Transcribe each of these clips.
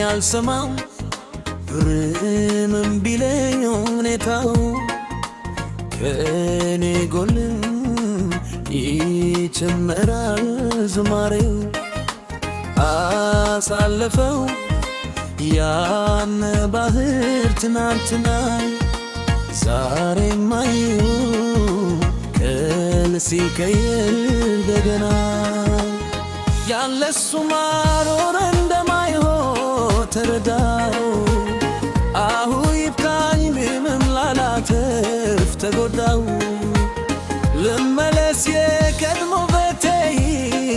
አልሰማም ምን ቢለኝ ሁኔታው ከኔ ጎን ይጨመራል ዝማሬው አሳለፈው ያን ባህር ትናንትና ዛሬም አየሁ ቀን ሲቀየር እንደገና ያለሱ ማኖር እንደማይሆን ተረዳሁ አሁን ይብቃኝ በመምላላትፍ ተጎዳሁ ልመለስ የቀድሞ ቤቴ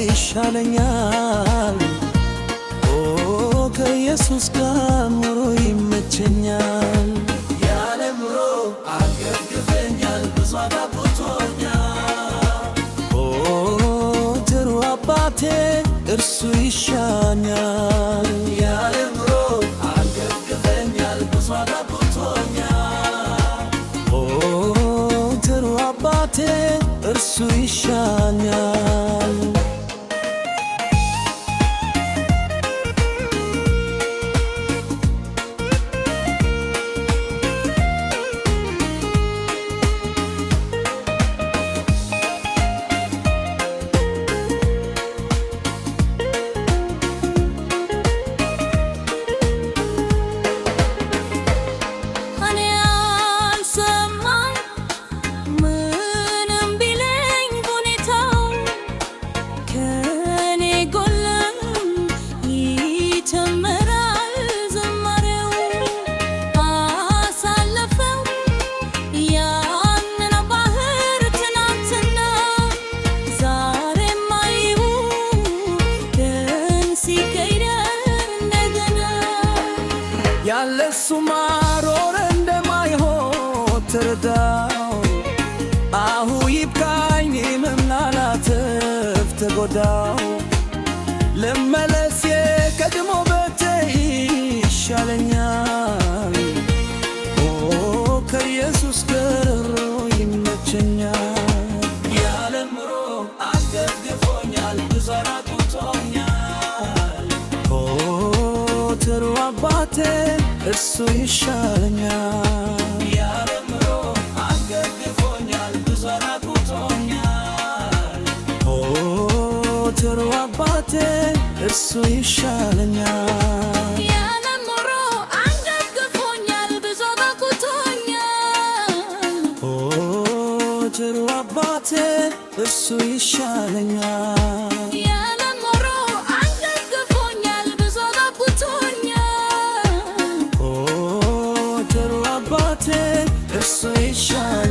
ይሻለኛል ከኢየሱስ ጋር ኑሮ ይመቸኛል ያለ ኑሮ አገርግፈኛል ብዙ አጋብቶኛል ጥሩ አባቴ እርሱ ይሻኛል ያለ ኑሮ አገርግፈኛል ብዙ አጋብቶኛል ጥሩ አባቴ እርሱ ይሻኛል ያለሱ ማኖር እንደማይሆን ተረዳሁ አሁን ይብቃኝ በመምላላትፍ ተጎዳሁ ልመለስ የቀድሞ ቤቴ ይሻለኛል ከኢየሱስ ጋር ይመቸኛል ያለ ኑሮ አገርግፎኛል ብዙ አራቁቶኛል ጥሩ አባቴ እርሱ ይሻለኛል ያለ ኑሮ አገርግፎኛል ብዙ አራቁቶኛል ጥሩ አባቴ እርሱ ይሻለኛል ያለ ኑሮ አገርግፎኛል ብዙ አራቁቶኛል ጥሩ አባቴ እርሱ ይሻለኛል እርሱ ይሻለኛል